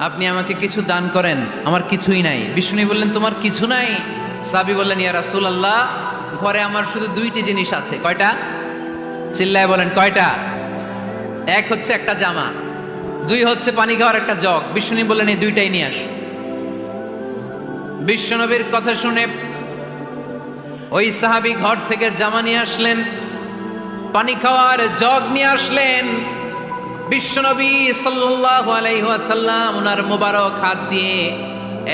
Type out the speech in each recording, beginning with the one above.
আপনি আমাকে কিছু দান করেন, আমার কিছুই নাই। বিষ্ণু বললেন, তোমার কিছু নাই? সাহাবী বললেন, ইয়া রাসূলুল্লাহ, ঘরে আমার শুধু দুইটি জিনিস আছে। কয়টা? চিল্লায় বলেন, কয়টা? এক হচ্ছে একটা জামা, দুই হচ্ছে পানি খাওয়ার একটা জগ। বিষ্ণু বললেন, এই দুইটাই নিয়ে আস। বিশ্বনবীর কথা শুনে ওই সাহাবী ঘর থেকে জামা নিয়ে আসলেন, পানি খাওয়ার জগ নিয়ে আসলেন। বিশ্বনবী সাল্লাল্লাহু আলাইহি ওয়াসাল্লাম ওনার মোবারক হাত দিয়ে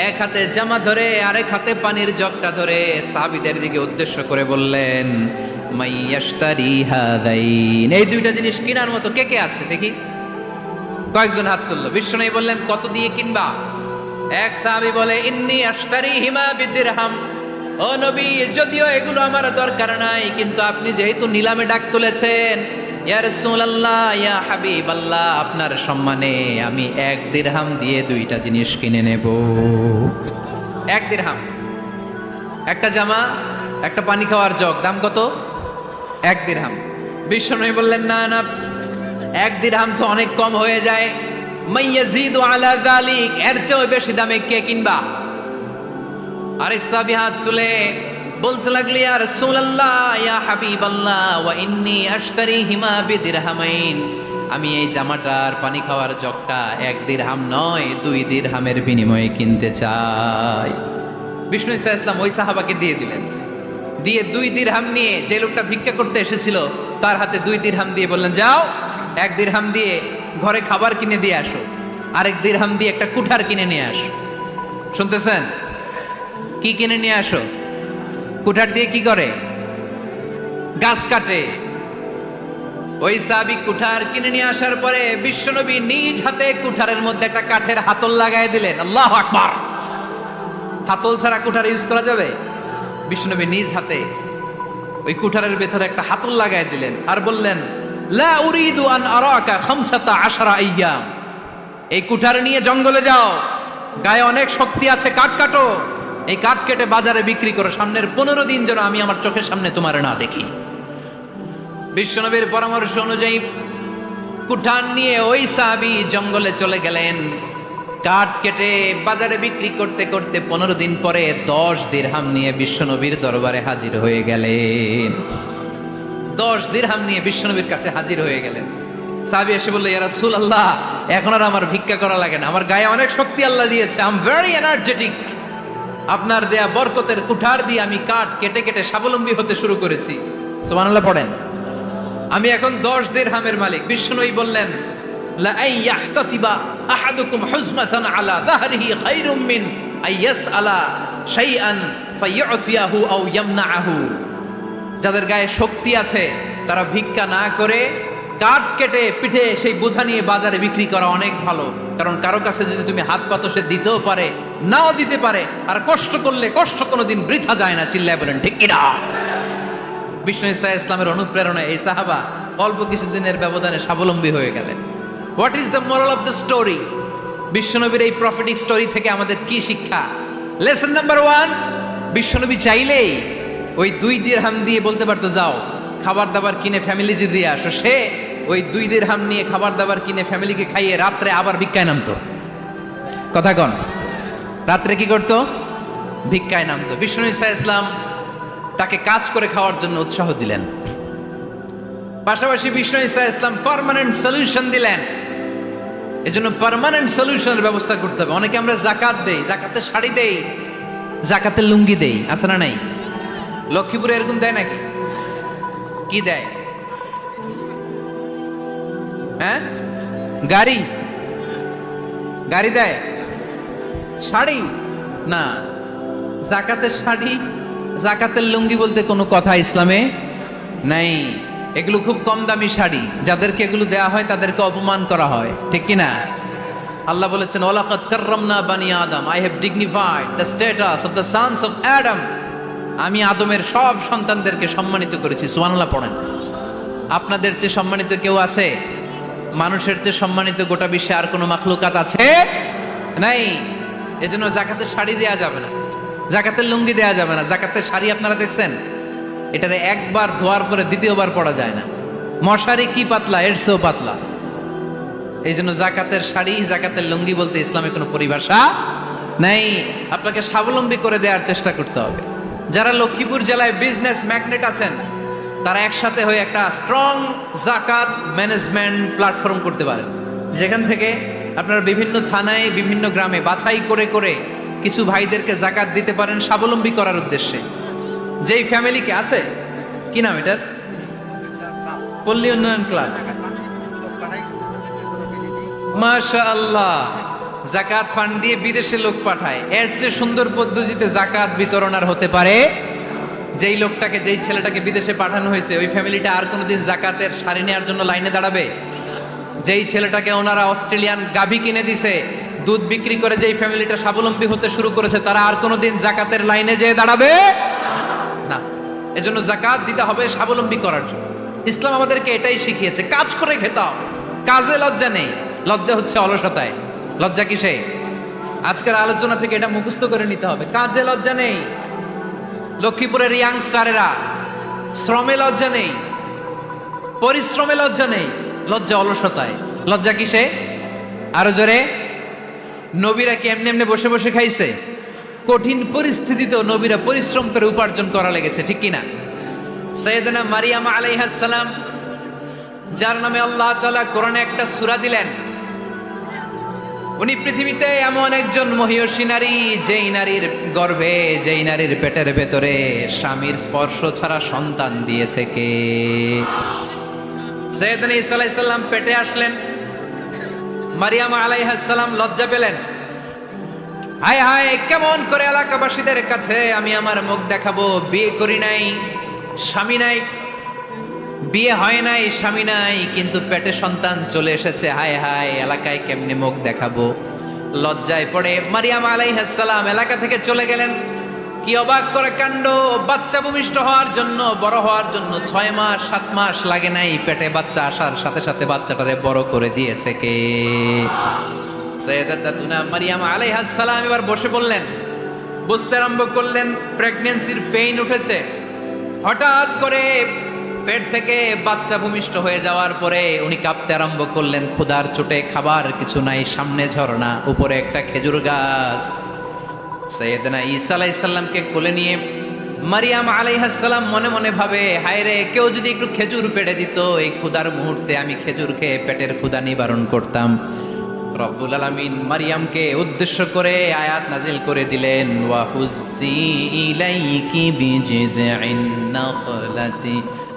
এক হাতে জামা ধরে আরেক হাতে পানির জগটা ধরে সাহাবীদের দিকে উদ্দেশ্য করে বললেন, মাইয়াশতারি হাদাইন, এই দুইটা জিনিস কেনার মতো কে কে আছে দেখি। কয়েকজন হাত তুললো। বিশ্বনবী বললেন, কত দিয়ে কিনবা? এক সাহাবী বলে, ইন্নী আশতারিহিমা বিদিরহাম। ও নবী, যদিও এগুলো আমার দরকার নাই, কিন্তু আপনি যেহেতু নিলামে ডাক তুলেছেন, ইয়া রাসূলুল্লাহ, ইয়া হাবিবাল্লাহ, আপনার সম্মানে আমি 1 দিরহাম দিয়ে দুইটা জিনিস কিনে নেব। 1 দিরহাম, একটা জামা, একটা পানি খাওয়ার জগ, দাম কত? 1 দিরহাম। বিশ্বনবী বললেন, না না, 1 দিরহাম তো অনেক কম হয়ে যায়। মাইয়াজিদু আলা যালিক, এর চেয়ে বেশি দামে কে কিনবা? আরেক সাহাবী হাত তুলে বলতে লাগলি, ইয়া রাসূলুল্লাহ, ইয়া হাবিবাল্লাহ, ওয়া ইন্নী আশতারিহিমা বিদিরহামাইন, আমি এই জামাটার পানি খাওয়ার জগটা 1 দিরহাম নয় 2 দিরহামের বিনিময়ে কিনতে চাই। বিষ্ণু সাল্লাল্লাহু আলাইহি ওয়াসাল্লাম ওই সাহাবাকে দিয়ে দিলেন। দিয়ে 2 দিরহাম নিয়ে, যে লোকটা ভিক্ষা করতে এসেছিল তার হাতে 2 দিরহাম দিয়ে বললেন, যাও 1 দিরহাম দিয়ে ঘরে খাবার কিনে দিয়ে আসো, আরেক দিরহাম দিয়ে একটা কুঠার কিনে নিয়ে আসো। শুনতেছেন? কি কিনে নিয়ে আসো? কুঠার দিয়ে কি করে? গাছ কাটে। ওই সাহাবী কুঠার কিনে নিয়ে আসার পরে বিশ্বনবী নিজ হাতে কুঠারের মধ্যে একটা কাঠের হাতল লাগাই দিলেন। আল্লাহু আকবার! হাতল ছাড়া কুঠার ইউজ করা যাবে? বিশ্বনবী নিজ হাতে ওই কুঠারের ভেতরে একটা হাতল লাগাই দিলেন আর বললেন, লা উরিদু আন আরাকা 15 আইয়াম, এই কুঠার নিয়ে জঙ্গলে যাও, গায়ে অনেক শক্তি আছে, কাঠ কাটো, এই কাঠ কেটে বাজারে বিক্রি করো, সামনের 15 দিন যেন আমি আমার চোখের সামনে তোমার না দেখি। বিশ্বনবীর পরামর্শ অনুযায়ী কুঠার নিয়ে ওই সাহাবী জঙ্গলে চলে গেলেন। কাঠ কেটে বাজারে বিক্রি করতে করতে 15 দিন পরে 10 দিরহাম নিয়ে বিশ্বনবীর দরবারে হাজির হয়ে গেলেন। 10 দিরহাম নিয়ে বিশ্বনবীর কাছে হাজির হয়ে গেলেন। সাহাবী এসে বলল, ইয়া রাসূলুল্লাহ, এখন আর আমার ভিক্ষা করা লাগে না, আমার গায়ে অনেক শক্তি আল্লাহ দিয়েছে, আই এম ভেরি এনার্জেটিক। আপনার দেয়া বরকতের কুঠার দিয়ে আমি কাঠ কেটে কেটে স্বাবলম্বী হতে শুরু করেছি। সুবহানাল্লাহ পড়েন। আমি এখন 10 দিরহামের মালিক। বিশ্বনবী বললেন, লা আইয়াহতাতিবা আহাদুকুম হুজমাতান আলা যাহরিহি খায়রুম মিন আইয়াসআলা শাইআন ফায়ু'তিয়াহু আও ইয়ামনাহু। যাদের গায়ে শক্তি আছে তারা ভিক্ষা না করে কাঠ কেটে পিঠে সেই বোঝা নিয়ে বাজারে বিক্রি করা অনেক ভালো। কারণ কারো কাছে যদি তুমি হাত পাতো, সে দিতেও পারে, নাও দিতে পারে, আর কষ্ট করলে কষ্ট কোনোদিন বৃথা যায় না। চিল্লায় বলেন ঠিক কিনা? বিষ্ণু ইসলামের অনুপ্রেরণায় এই সাহাবা অল্প কিছুদিনের ব্যবধানে স্বাবলম্বী হয়ে গেলেন। What is the moral of the story? বিশ্বনবীর এই প্রফেটিক স্টোরি থেকে আমাদের কি শিক্ষা? লেসন নাম্বার 1, বিশ্বনবী চাইলেই ওই 2 দিরহাম দিয়ে বলতে পারতো, যাও খাবার দাবার কিনে ফ্যামিলিতে দিয়ে আসো। সে ওই 2 দিরহাম নিয়ে খাবার দাবার কিনে ফ্যামিলিকে খাইয়ে রাত্রে আবার ভিক্ষায় নামতো। কথা কন, রাত্রে কি করতো? ভিক্ষায় নামতো। বিষ্ণু ইসলাম তাকে কাজ করে খাওয়ার জন্য উৎসাহ দিলেন। পাশাপাশি বিষ্ণু ইসলাম পার্মানেন্ট সলিউশন দিলেন। এজন্য পার্মানেন্ট সলিউশনের ব্যবস্থা করতে হবে। অনেকে আমরা যাকাত দেই, যাকাতের শাড়ি দেই, যাকাতের লুঙ্গি দেই, আছে না নাই? লক্ষ্মীপুরে এরকম দেয় নাকি? কি দেয়? হ্যাঁ, গাড়ি, গাড়ি দেয়, শাড়ি না। যাকাতের শাড়ি, যাকাতের লুঙ্গি বলতে কোনো কথা ইসলামে নাই। এগুলো খুব কম দামি শাড়ি, যাদেরকে এগুলো দেয়া হয় তাদেরকে অপমান করা হয়, ঠিক কিনা? আল্লাহ বলেছেন, ওয়ালাকাদ কাররামনা বানি আদম, I have dignified the status of the sons of Adam. আমি আদমের সব সন্তানদেরকে সম্মানিত করেছি। সুবহানাল্লাহ পড়েন। আপনাদের চেয়ে সম্মানিত কেউ আছে? মানুষের চেয়ে সম্মানিত গোটা বিশ্বে আর কোনো মাখলুকাত আছে? নাই। এজন্য যাকাতের শাড়ি দেয়া যাবে না, যাকাতের লুঙ্গি দেয়া যাবে না। যাকাতের শাড়ি আপনারা দেখছেন, এটারে একবার ধোয়ার পরে দ্বিতীয়বার পরা যায় না। মশারি কি পাতলা, এর চেয়েও পাতলা। এই জন্য জাকাতের শাড়ি, জাকাতের লুঙ্গি বলতে ইসলামে কোনো পরিভাষা নাই। আপনাকে স্বাবলম্বী করে দেওয়ার চেষ্টা করতে হবে। যারা লক্ষ্মীপুর জেলায় বিজনেস ম্যাগনেট আছেন, তারা একসাথে হয়ে একটা স্ট্রং জাকাত ম্যানেজমেন্ট প্ল্যাটফর্ম করতে পারেন, যেখান থেকে আপনারা বিভিন্ন থানায়, বিভিন্ন গ্রামে বাছাই করে করে কিছু ভাইদেরকে জাকাত দিতে পারেন স্বাবলম্বী করার উদ্দেশ্যে। যেই ফ্যামিলিকে আছে, কি নাম এটার, পল্লী উন্নয়ন ক্লাব, মাশাআল্লাহ, জাকাত ফান্ড দিয়ে বিদেশে লোক পাঠায়। এর চেয়ে সুন্দর পদ্ধতিতে জাকাত বিতরণ আর হতে পারে? যেই লোকটাকে, যেই ছেলেটাকে বিদেশে পাঠানো হয়েছে, ওই ফ্যামিলিটা আর কোনোদিন জাকাতের শাড়ি নেওয়ার জন্য লাইনে দাঁড়াবে? যেই ছেলেটাকে ওনারা অস্ট্রেলিয়ান গাভী কিনে দিছে, দুধ বিক্রি করে যেই ফ্যামিলিটা স্বাবলম্বী হতে শুরু করেছে, তারা আর কোনোদিন জাকাতের লাইনে যেয়ে দাঁড়াবে না। এজন্য জাকাত দিতে হবে স্বাবলম্বী করার জন্য। ইসলাম আমাদেরকে এটাই শিখিয়েছে, কাজ করে খেতে হবে। কাজে লজ্জা নেই, লজ্জা হচ্ছে অলসতায়। লজ্জা কিসে? আজকের আলোচনা থেকে এটা মুখস্থ করে নিতে হবে, কাজে লজ্জা নেই। লক্ষ্মীপুরের ইয়াংস্টারেরা শ্রমে লজ্জা নেই, পরিশ্রমে লজ্জা নেই, লজ্জা অলসতায়। লজ্জা কিসে? আরো জোরে। নবীরা কি এমনি এমনি বসে বসে খাইছে? কঠিন পরিস্থিতিতেও নবীরা পরিশ্রম করে উপার্জন করা লেগেছে, ঠিক কিনা? সাইয়েদনা মারিয়াম আলাইহিস সালাম, যার নামে আল্লাহ তাআলা কোরআনে একটা সূরা দিলেন, উনি পৃথিবীতে এমন একজন মহিয়সী নারী, যেই নারীর গর্ভে, যেই নারীর পেটের ভেতরে স্বামীর স্পর্শ ছাড়া সন্তান দিয়েছে কে? সাইয়েদনা ঈসা আলাইহিস সালাম পেটে আসলেন। মারিয়াম আলাইহিস সালাম লজ্জা পেলেন। হায় হায়, কেমন করে এলাকাবাসীদের কাছে আমি আমার মুখ দেখাবো? বিয়ে করি নাই, স্বামী নাই, বিয়ে হয় নাই, স্বামী নাই, কিন্তু পেটে সন্তান চলে এসেছে। হায় হায়, এলাকায় কেমনে মুখ দেখাবো? লজ্জায় পড়ে মারিয়াম আলাইহিস সালাম এলাকা থেকে চলে গেলেন। কি অবাক করে কাণ্ড! বাচ্চা ভূমিষ্ঠ হওয়ার জন্য, বড় হওয়ার জন্য 6 মাস 7 মাস লাগে নাই, পেটে বাচ্চা আসার সাথে সাথে বাচ্চাটারে বড় করে দিয়েছে কে? সাইয়েদাতুনা মারিয়াম আলাইহিস সালাম এবার বসে বললেন, বুঝতে আরম্ভ করলেন প্রেগন্যান্সির পেইন উঠেছে। হঠাৎ করে পেট থেকে বাচ্চা ভূমিষ্ঠ হয়ে যাওয়ার পরে উনি কাঁপতে আরম্ভ করলেন। ক্ষুধার চোটে খাবার কিছু নাই, সামনে ঝর্ণা, উপরে একটা খেজুর গাছ। সাইয়েদনা ঈসা আলাইহিস সালামকে কোলে নিয়ে মারিয়াম আলাইহিস সালাম মনে মনে ভাবে, হায় রে, কেউ যদি একটু খেজুর পেড়ে দিত, এই ক্ষুধার মুহূর্তে আমি খেজুর খেয়ে পেটের ক্ষুধা নিবারণ করতাম। রব্বুল আলামিন মারিয়ামকে উদ্দেশ্য করে আয়াত নাজিল করে দিলেন, ওয়া হুজ্জি ইলাইকি বিজিযইন নাখলাতি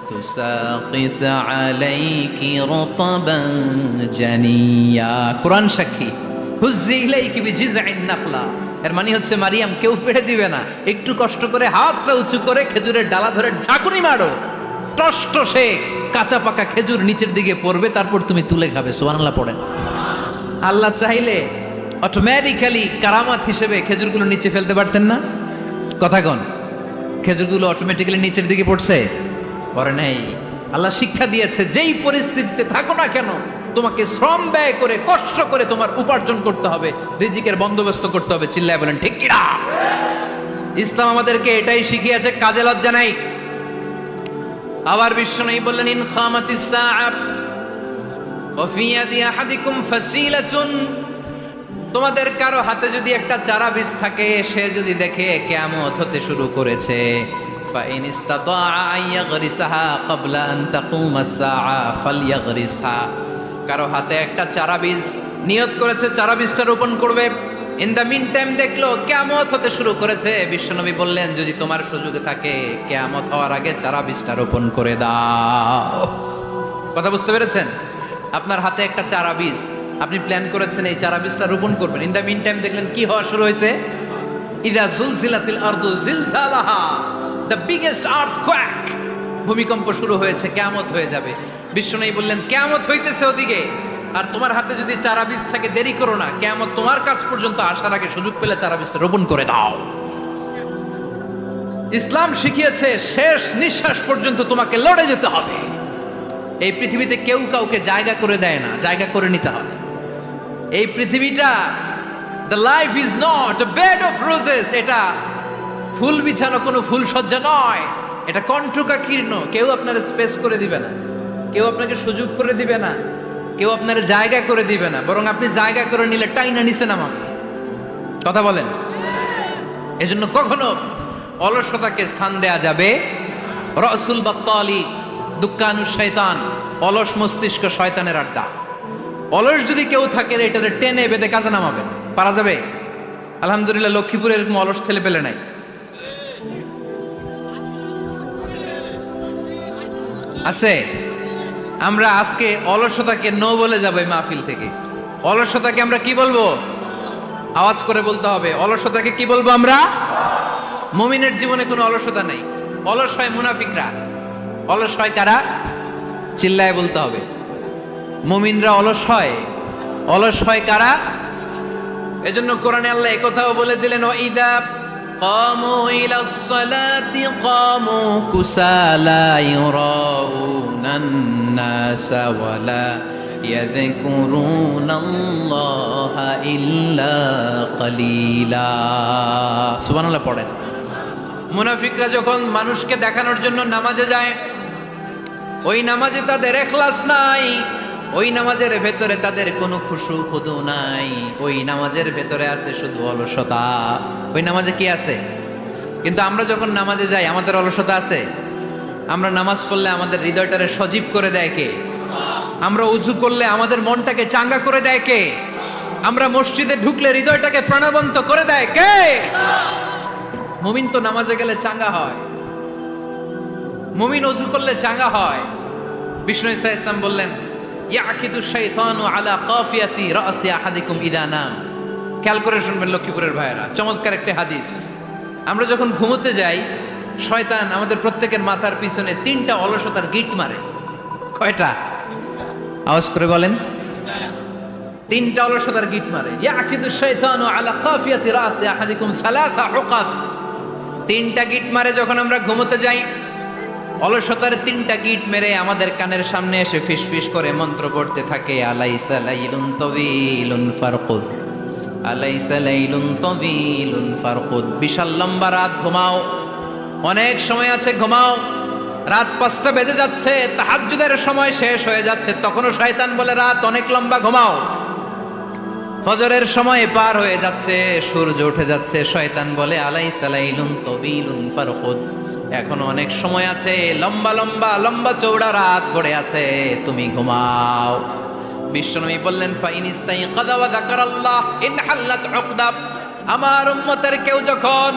তুসাকিত আলাইকি রতবান জানিয়া। কোরআন সাক্ষী, হুজ্জি ইলাইকি বিজিযইন নাখলা, এর মানে হচ্ছে মারিয়াম, কেউ পেড়ে দিবে না, একটু কষ্ট করে হাতটা উঁচু করে খেজুরের ডালা ধরে ঝাঁকুনি মারো, টসটসে কাঁচা পাকা খেজুর নিচের দিকে পড়বে, তারপর তুমি তুলে খাবে। সুবহানাল্লাহ পড়েন। আল্লাহ চাইলে অটোমেটিক্যালি কারামাত হিসেবে খেজুরগুলো নিচে ফেলতে পারতেন না? কথা কন, খেজুরগুলো অটোমেটিক্যালি নিচের দিকে পড়ছে? পড়ে নাই। আল্লাহ শিক্ষা দিয়েছে, যেই পরিস্থিতিতে থাকো না কেন, তোমাকে শ্রম ব্যয় করে, কষ্ট করে তোমার উপার্জন করতে হবে, রিজিকের বন্দোবস্ত করতে হবে। চিল্লায় বলেন ঠিক কিনা? ইসলাম আমাদেরকে এটাই শিখিয়েছে, কাজে লজ্জা নাই। আবার বিশ্বনবী বললেন, ইন খামাতিস সাআ ওয়া ফি ইয়াদি আহাদিকুম ফাসিলাতুন, তোমাদের কারো হাতে যদি একটা চারা বীজ থাকে, সে যদি দেখে কিয়ামত হতে শুরু করেছে, ফাইন ইসতাতাআ আন ইয়াগরিসাহা ক্বাবলা আন তাকুমাস সাআ ফালইয়াগরিসহা, কারো হাতে একটা চারা বীজ নিয়ত করেছে, চারা বীজটা রোপণ করবে, ইন দ্য মিন টাইম দেখলো কিয়ামত হতে শুরু করেছে, বিশ্বনবী বললেন, যদি তোমার সুযোগ থাকে কিয়ামত হওয়ার আগে চারা বীজটা রোপণ করে দাও। কথা বুঝতে পেরেছেন? আপনার হাতে একটা চারা বীজ, আপনি প্ল্যান করেছেন এই চারা বীজটা রোপণ করবেন, ইন দ্য মিন টাইম দেখলেন কি হওয়া শুরু হয়েছে? ইযা জুলজিলাতিল আরদু জিলজালাহা, দ্য বিগেস্ট আর্থকোয়েক, ভূমিকম্প শুরু হয়েছে, কিয়ামত হয়ে যাবে। বিশ্বনবী বললেন, কিয়ামত হইতেছে ওদিকে, আর তোমার হাতে যদি চারা বীজ থাকে, দেরি করো না, কিয়ামত তোমার কাছ পর্যন্ত আসার আগে সুযোগ পেলে চারা বীজটা রোপণ করে দাও। ইসলাম শিখিয়েছে শেষ নিঃশ্বাস পর্যন্ত তোমাকে লড়ে যেতে হবে। এই পৃথিবীতে কেউ কাউকে জায়গা করে দেয় না, জায়গা করে নিতে হবে। এই পৃথিবীটা, the life is not a bed of roses, এটা ফুল বিছানো কোনো ফুল সজ্জা নয়, এটা কণ্টকাকীর্ণ। কেউ আপনার স্পেস করে দিবে না, কেউ আপনাকে সুযোগ করে দিবে না। কেউ আপনার জায়গা করে দিবে না, বরং আপনি জায়গা করে নিলে টাইনা নিচে নামাবে। কথা বলেন। এজন্য কখনো অলসতাকে স্থান দেয়া যাবে। রসুল বাত্তালি দুক্কানু শয়তান, অলস মস্তিষ্ক শয়তানের আড্ডা। অলস যদি কেউ থাকে এটাতে টেনে বেঁধে কাজে নামাবেন, পারা যাবে? আলহামদুলিল্লাহ লক্ষ্মীপুরে এরকম অলস ছেলে পেলে নাই। আছে? আমরা আজকে অলসতাকে নো বলে যাবো এই মাহফিল থেকে। অলসতাকে আমরা কি বলবো? আওয়াজ করে বলতে হবে। অলসতাকে কি বলবো আমরা? মুমিনের জীবনে কোনো অলসতা নাই। অলস হয় মুনাফিকরা। অলস হয় কারা? চিল্লায় বলতে হবে। মুমিনরা অলস হয়। অলস হয় কারা? এজন্য কোরআনে আল্লাহ একথাও বলে দিলেন, ওয়াইদা কামু ইলাস সালাতি কামু কুসালা ইউরাউনান নাসা ওয়ালা ইয়াযকুরুনাল্লাহা ইল্লা কালিলা। সুবহানাল্লাহ পড়েন। মুনাফিকরা যখন মানুষকে দেখানোর জন্য নামাজে যায়, ওই নামাজে তাদের ইখলাস নাই, ওই নামাজের ভেতরে তাদের কোনো খুশু খুদু নাই, ওই নামাজের ভেতরে আছে শুধু অলসতা। ওই নামাজে কি আছে? কিন্তু আমরা যখন নামাজে যাই আমাদের অলসতা আছে? আমরা নামাজ পড়লে আমাদের হৃদয়টারে সজীব করে দেয় কে? আমরা উযু করলে আমাদের মনটাকে চাঙ্গা করে দেয় কে? আমরা মসজিদে ঢুকলে হৃদয়টাকে প্রাণবন্ত করে দেয় কে? মুমিন তো নামাজে গেলে চাঙ্গা হয়, মুমিন উযু করলে চাঙ্গা হয়। বিষ্ণু ঈসা ইসলাম বললেন, ইয়াকিদু শাইতানু আলা কাফিয়াতি রাসি আহাদিকুম ইদা নাম। খেয়াল করে শুনবেন লক্ষ্মীপুরের ভাইয়েরা, চমৎকার একটা হাদিস। আমরা যখন ঘুমোতে যাই, শয়তান আমাদের প্রত্যেকের মাথার পিছনে 3টা অলসতার গিট মারে। কয়টা? আওয়াজ করে বলেন। 3টা অলসতার গিট মারে। ইয়াকিদু শাইতানু আলা কাফিয়াতি রাসি আহাদিকুম সালাসা উকাদ। 3টা গিট মারে যখন আমরা ঘুমোতে যাই। অলসতার 3টা গিট মেরে আমাদের কানের সামনে এসে ফিসফিস করে মন্ত্র পড়তে থাকে, আলাইসা লাইলুন তাওয়িলুন ফারকুদ, আলাইসা লাইলুন তাওয়িলুন ফারকুদ। বিশাল লম্বা রাত, ঘুমাও। অনেক সময় আছে, ঘুমাও। রাত 5টা বেজে যাচ্ছে, তাহাজ্জুদের সময় শেষ হয়ে যাচ্ছে, তখনও শয়তান বলে রাত অনেক লম্বা, ঘুমাও। ফজরের সময় পার হয়ে যাচ্ছে, সূর্য উঠে যাচ্ছে, শয়তান বলে আলাইসা লাইলুন তাওয়িলুন ফারকুদ, এখনো অনেক সময় আছে, লম্বা লম্বা লম্বা চৌড়া রাত পড়ে আছে, তুমি ঘুমাও। বিশ্বনবী বললেন, ফাইনিস্তাইকাযা ওয়া যাকারাল্লাহ ইনহাল্লাত উকদা। আমার উম্মতের কেউ যখন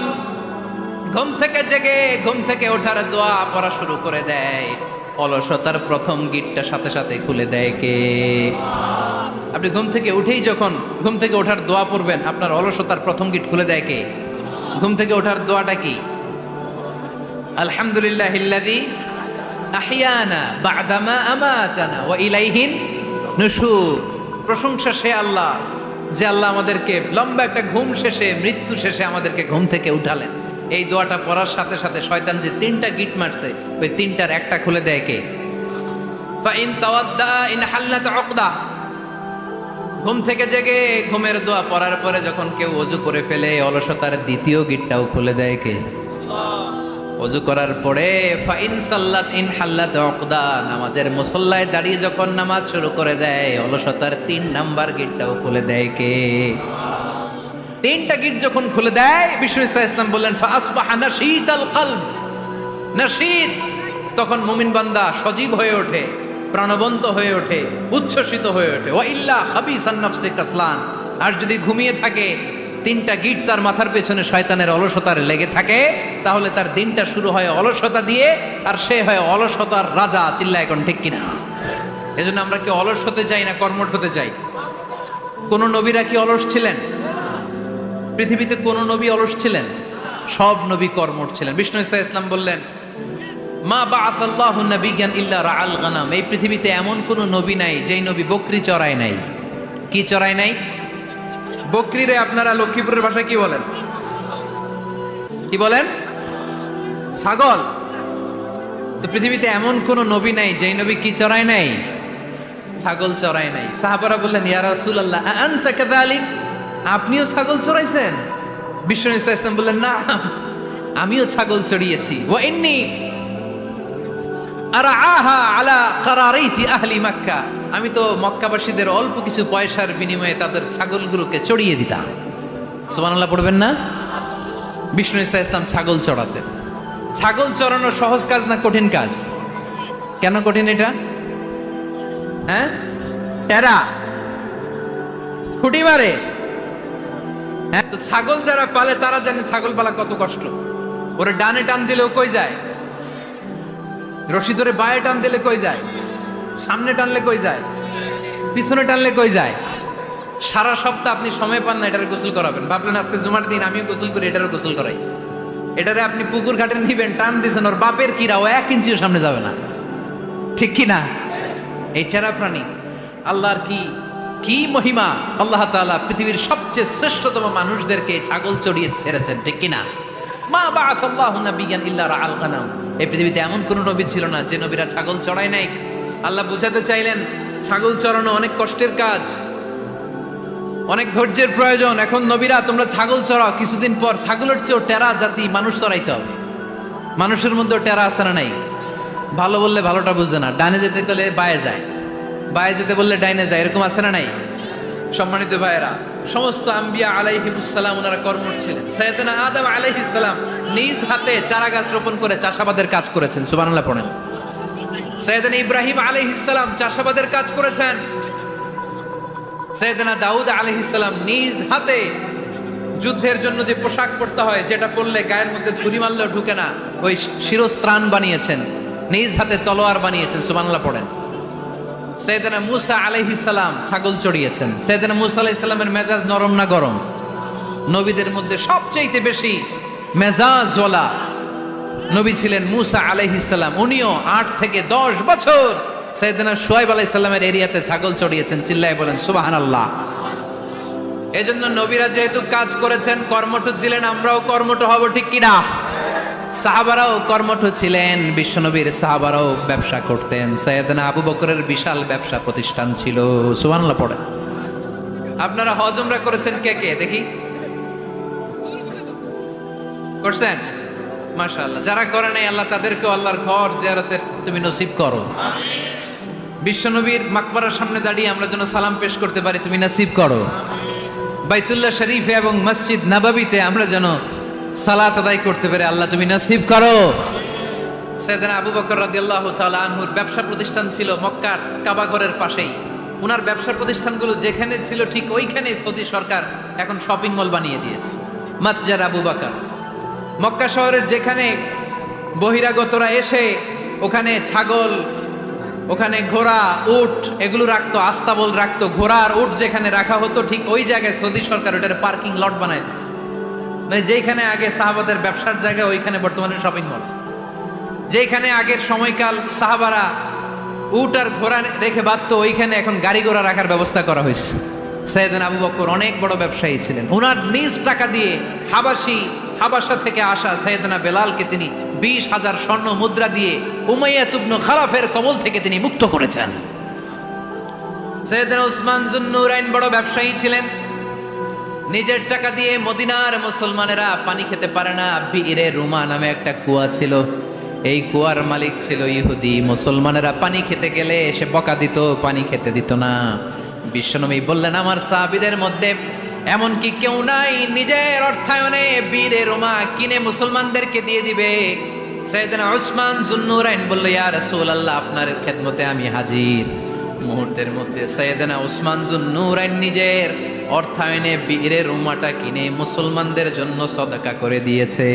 ঘুম থেকে জেগে ঘুম থেকে ওঠার দোয়া পড়া শুরু করে দেয়, অলসতার প্রথম গিটটা সাথে সাথে খুলে দেয় কে? আপনি ঘুম থেকে উঠেই যখন ঘুম থেকে ওঠার দোয়া পড়বেন, আপনার অলসতার প্রথম গিট খুলে দেয় কে? ঘুম থেকে ওঠার দোয়াটা কি? আলহামদুলিল্লাহিল্লাযী আহইয়ানা বা'দামা আমাতানা ওয়া ইলাইহিন নুশুর। প্রশংসা সে আল্লাহ, যে আল্লাহ আমাদেরকে লম্বা একটা ঘুম শেষে, মৃত্যু শেষে আমাদেরকে ঘুম থেকে উঠালেন। এই দোয়াটা পড়ার সাথে সাথে শয়তান যে 3টা গিট মারছে, ওই 3টার একটা খুলে দেয় কে? Fine তাওয়াদ্দা in হাল্লাত উকদা। ঘুম থেকে জেগে ঘুমের দোয়া পড়ার পরে যখন কেউ ওযু করে ফেলে, অলসতার দ্বিতীয় গিটটাও খুলে দেয় কে? ওযু করার পরে ফাইন সাল্লাত ইন হাল্লাত উকদা, নামাজের মুসল্লায় দাঁড়িয়ে যখন নামাজ শুরু করে দেয়, অলসতার 3 নাম্বার গিটটাও খুলে দেয় কে? 3টা গিট যখন খুলে দেয়, বিষ্ণু ঈসা ইসলাম বললেন, ফাসবাহা নাশীতাল কলব। নাশীত, তখন মুমিন বান্দা সজীব হয়ে ওঠে, প্রাণবন্ত হয়ে ওঠে, উচ্ছ্বসিত হয়ে ওঠে। ওয়া ইল্লা খাবিসান নাফসি কাসলান। আর যদি ঘুমিয়ে থাকে, 3টা গিট তার মাথার পেছনে শয়তানের অলসতার লেগে থাকে, তাহলে তার দিনটা শুরু হয় অলসতা দিয়ে, আর সে হয় অলসতার রাজা। চিল্লায় এখন ঠিক কিনা? এজন্য আমরা কি অলস হতে চাই না কর্মঠ হতে চাই? কোন নবীরা কি অলস ছিলেন? পৃথিবীতে কোন নবী অলস ছিলেন? সব নবী কর্মঠ ছিলেন। বিষ্ণু ঈসা ইসলাম বললেন, মা বাআসাল্লাহু নাবিয়্যান ইল্লা রাআল গানাম। এই পৃথিবীতে এমন কোন নবী নাই যেই নবী বকরি চড়ায় নাই। কি চড়ায় নাই? বকরিরে আপনারা লক্ষ্মীপুরের ভাষায় কি বলেন? কি বলেন? ছাগল। তো পৃথিবীতে এমন কোন নবী নাই যেই নবী কি চড়ায় নাই? ছাগল চড়ায় নাই। সাহাবারা বললেন, ইয়া রাসূলুল্লাহ আনতা কাযালিক, আপনিও ছাগল চড়াইছেন? বিষ্ণু ঈসা ইসলাম বললেন, না, আমিও ছাগল চড়িয়েছি। ওয়া ইন্নী আরআহা আলা কারারাইতি আহলি মক্কা, আমি তো মক্কাবাসীদের অল্প কিছু পয়সার বিনিময়ে তাদের ছাগলগুলোকে চড়িয়ে দিতাম। সুবহানাল্লাহ পড়বেন না? বিষ্ণু ঈসা ইসলাম ছাগল চড়াতেন। ছাগল চড়ানো সহজ কাজ না কঠিন কাজ? কেন কঠিন এটা? হ্যাঁ, টেরা খুঁটি মারে। হ্যাঁ, তো ছাগল যারা পালে তারা জানে ছাগল পালা কত কষ্ট। ওরে ডানে টান দিলেও কই যায়, রশি ধরে বায়ে টান দিলে কই যায়, সামনে টানলে কই যায়, পিছনে টানলে কই যায়। সারা সপ্তাহ আপনি সময় পান না এটারে গোসল করাবেন। ভাবলেন আজকে জুমার দিন আমিও গোসল করি, এটারও গোসল করাই। এটারে আপনি পুকুর ঘাটে নিবেন, টান দিয়েছেন, ওর বাপের কিরা ও 1 ইঞ্চিও সামনে যাবে না, ঠিক কি না? এই টেরা প্রাণী আল্লাহর কি মহিমা। আল্লাহ তাআলা পৃথিবীর সবচেয়ে শ্রেষ্ঠতম মানুষদেরকে ছাগল চড়িয়ে ছেড়েছেন, ঠিক কি না? মা বাআসাল্লাহু নাবিয়্যান ইল্লা রাআল গানাম। এই পৃথিবীতে এমন কোন নবী ছিল না যে নবীরা ছাগল চড়ায় নাই। আল্লাহ বুঝাতে চাইলেন ছাগল চড়ানো অনেক কষ্টের কাজ, অনেক ধৈর্যের প্রয়োজন। এখন নবীরা তোমরা ছাগল চড়াও, কিছুদিন পর ছাগলের চেয়েও টেরা জাতি মানুষ চড়াইতে হবে। মানুষের মধ্যে টেরা আছে না নাই? ভালো বললে ভালোটা বুঝে না, ডানে যেতে গেলে বায়ে যায়, বায়ে যেতে বললে ডাইনে যায়, এরকম আছে না নাই? সম্মানিত ভাইয়েরা, সমস্ত আম্বিয়া আলাইহিমুস সালাম ওনারা কর্মঠ ছিলেন। সাইয়েদনা আদম আলাইহিস সালাম নিজ হাতে চারা গাছ রোপণ করে চাষাবাদের কাজ করেছেন। সুবহানাল্লাহ পড়েন। সাইয়েদনা ইব্রাহিম আলাইহিস সালাম চাষাবাদের কাজ করেছেন। সাইয়েদনা দাউদ আলাইহিস সালাম নিজ হাতে যুদ্ধের জন্য যে পোশাক পরতে হয়, যেটা পরলে গায়ের মধ্যে ছুরি মারলেও ঢুকে না, ওই শিরস্ত্রাণ বানিয়েছেন, নিজ হাতে তলোয়ার বানিয়েছেন। সুবহানাল্লাহ পড়েন। সাইয়েদনা মূসা আলাইহিস সালাম ছাগল চড়িয়েছেন। সাইয়েদনা মূসা আলাইহিস সালামের মেজাজ নরম না গরম? নবীদের মধ্যে সবচাইতে বেশি মেজাজওয়ালা নবী ছিলেন মূসা আলাইহিস সালাম। উনিও 8 থেকে 10 বছর সাইয়েদনা শুআয়ব আলাইহিস সালামের এরিয়াতে ছাগল চড়িয়েছেন। চিল্লায় বলেন সুবহানাল্লাহ। এজন্য নবীরা যেহেতু কাজ করেছেন, কর্মঠ ছিলেন, আমরাও কর্মঠ হব, ঠিক কি না? সাহাবারাও কর্মঠ ছিলেন, বিশ্বনবীর সাহাবারাও ব্যবসা করতেন। সাইয়েদনা আবু বকরের বিশাল ব্যবসা প্রতিষ্ঠান ছিল। সুবহানাল্লাহ পড়েন। আপনারা হজ উমরা করেছেন কে কে দেখি? করছেন? মাশাআল্লাহ। যারা করে নাই আল্লাহ তাদেরকে আল্লাহর ঘর জিয়ারতের তুমি নসিব করো। বিশ্বনবীর মাকবারার সামনে দাঁড়িয়ে আমরা যেন সালাম পেশ করতে পারি, তুমি নসিব করো। বাইতুল্লাহ শরীফে এবং মসজিদ নববীতে আমরা যেন সালাত আদায় করতে পারে, আল্লাহ তুমি নসিব করো। সাইয়েদনা আবু বকর রাদিয়াল্লাহু তাআলা আনহুর ব্যবসা প্রতিষ্ঠান ছিল মক্কার কাবা ঘরের পাশেই। ওনার ব্যবসা প্রতিষ্ঠানগুলো যেখানে ছিল ঠিক ওইখানেই সৌদি সরকার এখন শপিং মল বানিয়ে দিয়েছে, মাতজার আবু বকর। মক্কা শহরের যেখানে বহিরাগতরা এসে ওখানে ছাগল, ওখানে ঘোড়া, উট এগুলো রাখতো, আস্তাবল রাখতো, ঘোড়া আর উট যেখানে রাখা হতো ঠিক ওই জায়গায় সৌদি সরকার ওটার পার্কিং লট বানায় দিচ্ছে। মানে যেখানে আগে সাহাবাদের ব্যবসার জায়গা, ওইখানে বর্তমানে শপিং মল। যেখানে আগের সময়কাল সাহাবারা উট আর ঘোড়া রেখে বাঁধতো, ওইখানে এখন গাড়ি ঘোড়া রাখার ব্যবস্থা করা হয়েছে। সাইয়েদনা আবু বকর অনেক বড় ব্যবসায়ী ছিলেন। ওনার নিজ টাকা দিয়ে হাবাসা থেকে আসা সাইয়েদনা বেলালকে তিনি 20,000 স্বর্ণ মুদ্রা দিয়ে উমাইয়া ইবনে খালাফের কবল থেকে তিনি মুক্ত করেছেন। সাইয়েদনা উসমান যুন্নুরাইন বড় ব্যবসায়ী ছিলেন। নিজের টাকা দিয়ে মদিনার মুসলমানেরা পানি খেতে পারে না, বিরে রুমা নামে একটা কুয়া ছিল, এই কুয়ার মালিক ছিল ইহুদি। মুসলমানেরা পানি খেতে গেলে এসে বকা দিত, পানি খেতে দিত না। বিশ্বনবী বললেন আমার সাহাবীদের মধ্যে এমন কি কেউ নাই নিজের অর্থায়নে বীরে রোমা কিনে মুসলমানদেরকে দিয়ে দিবে? সাইয়েদনা উসমান যুন্নুরাইন বলল ইয়া রাসূলুল্লাহ, আপনার খেদমতে আমি হাজির। মুহূর্তের মধ্যে সাইয়েদনা উসমান যুন্নুরাইন নিজের অর্থায়নে বীরে রোমাটা কিনে মুসলমানদের জন্য সদকা করে দিয়েছে।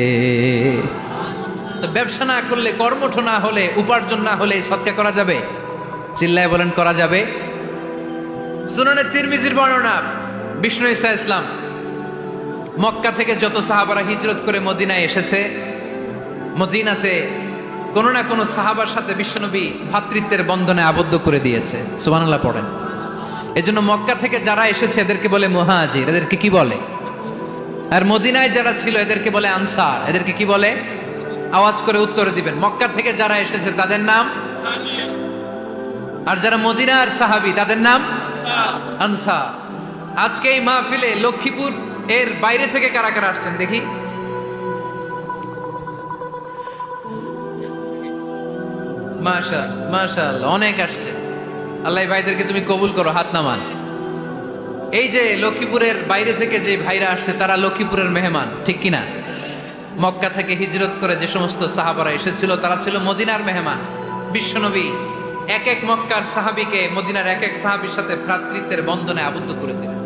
তো ব্যবসা না করলে, কর্মঠ না হলে, উপার্জন না হলে সদকা করা যাবে? চিল্লায় বলেন করা যাবে। সুনানে তিরমিজির বর্ণনা, বিষ্ণু ঈসা ইসলাম মক্কা থেকে যত সাহাবারা হিজরত করে মদিনায় এসেছে, মদিনাতে কোনো না কোনো সাহাবার সাথে বিশ্বনবী ভ্রাতৃত্বের বন্ধনে আবদ্ধ করে দিয়েছে। সুবহানাল্লাহ পড়েন। এজন্য মক্কা থেকে যারা এসেছে এদেরকে বলে মুহাজির, এদেরকে কি বলে? আর মদিনায় যারা ছিল এদেরকে বলে আনসার, এদেরকে কি বলে? আওয়াজ করে উত্তর দিবেন। মক্কা থেকে যারা এসেছে তাদের নাম, আর যারা মদিনার সাহাবী তাদের নাম আনসার। আজকে এই মাহফিলে লক্ষ্মীপুর এর বাইরে থেকে কারা কারা আসছেন দেখি? মাশাআল্লাহ, অনেক আসছে। আল্লাহ এই ভাইদেরকে তুমি কবুল করো, হাত নামান। এই যে লক্ষ্মীপুরের বাইরে থেকে যে ভাইরা আসছে তারা লক্ষ্মীপুরের মেহমান, ঠিক কিনা? মক্কা থেকে হিজরত করে যে সমস্ত সাহাবারা এসেছিল তারা ছিল মদিনার মেহমান। বিশ্বনবী এক এক মক্কার সাহাবীকে মদিনার এক এক সাহাবীর সাথে ভ্রাতৃত্বের বন্ধনে আবদ্ধ করে দিলেন।